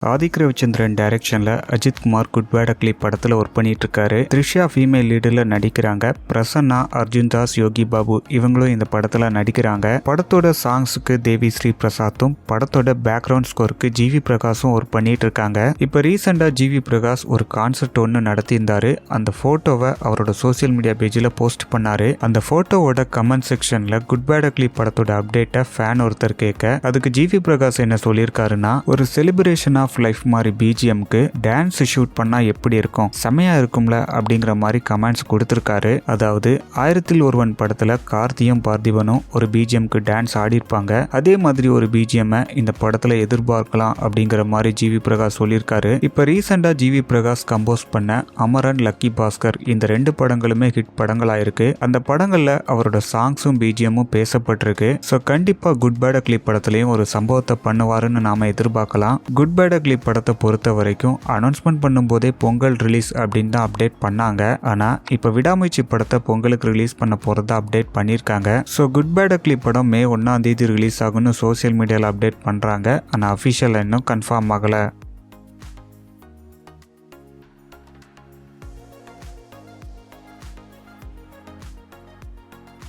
ஆதிக் ரவிச்சந்திரன் டைரக்ஷன்ல Ajith Kumar good bad ugly படத்துல work பண்ணிட்டு இருக்காரு. த்ரிஷா ஃபீமேல் லீடுல நடிக்கிறாங்க. பிரசன்னா, அர்ஜுன் தாஸ், யோகி பாபு இவங்களும் இந்த படத்துல நடிக்கிறாங்க. படத்தோட சாங்ஸுக்கு தேவி ஸ்ரீ பிரசாத்தும், படத்தோட பேக்ரவுண்ட் ஸ்கோருக்கு ஜிவி பிரகாஷும் ஒர்க் பண்ணிட்டு இருக்காங்க. இப்ப ரீசெண்டா ஜிவி பிரகாஷ் ஒரு கான்சர்ட் ஒன்று நடத்தியிருந்தாரு. அந்த போட்டோவை அவரோட சோசியல் மீடியா பேஜ்ல போஸ்ட் பண்ணாரு. அந்த போட்டோவோட கமெண்ட் செக்ஷன்ல குட் பேட் அக்லி படத்தோட அப்டேட்டை ஃபேன் ஒருத்தர் கேட்க, அதுக்கு ஜிவி பிரகாஷ் என்ன சொல்லியிருக்காருன்னா, ஒரு செலிப்ரேஷன் ஆஃப் லைஃப் மாதிரி பிஜிஎம்க்கு டான்ஸ் ஷூட் பண்ணா எப்படி இருக்கும், செமையா இருக்கும்ல அப்படிங்கிற மாதிரி கமெண்ட்ஸ் கொடுத்திருக்காரு. அதாவது 1000ல் ஒருவன் படத்துல கார்த்தியும் பார்த்திபனும் ஒரு பிஜிஎம்க்கு டான்ஸ் ஆடிருப்பாங்க. அதே மாதிரி ஒரு பிஜிஎம் இந்த படத்துல எதிர்பார்க்கலாம் அப்படிங்கிற மாதிரி ஜிவி பிரகாஷ் சொல்லியிருக்காரு. இப்ப ரீசெண்டா ஜிவி பிரகாஷ் கம்போஸ் பண்ண அமரன், லக்கி பாஸ்கர் இந்த 2 படங்களுமே ஹிட் படங்களாயிருக்கு. அந்த படங்கள்ல அவரோட சாங்ஸும் பிஜிஎம்மும் பேசப்பட்டிருக்கு. ஸோ கண்டிப்பா குட் பேட் அக்லி படத்துலயும் ஒரு சம்பவத்தை பண்ணுவாருன்னு நாம எதிர்பார்க்கலாம். குட் பேட் அக்லி படத்தை பொறுத்த வரைக்கும் அனௌன்ஸ்மெண்ட் பண்ணும்போதே பொங்கல் ரிலீஸ் அப்படின்னு தான் அப்டேட் பண்ணாங்க. ஆனா இப்ப விடாமுயற்சி படத்தை பொங்கலுக்கு ரிலீஸ் பண்ண போறதா அப்டேட் பண்ணிருக்காங்க. ஸோ குட் பேட் அக்லி படம் மே 1ஆம் தேதி ரிலீஸ் ஆகும்னு சோசியல் மீடியால அப்டேட் பண்றாங்க. ஆனா அபிஷியலா இன்னும் கன்ஃபார்ம் ஆகல.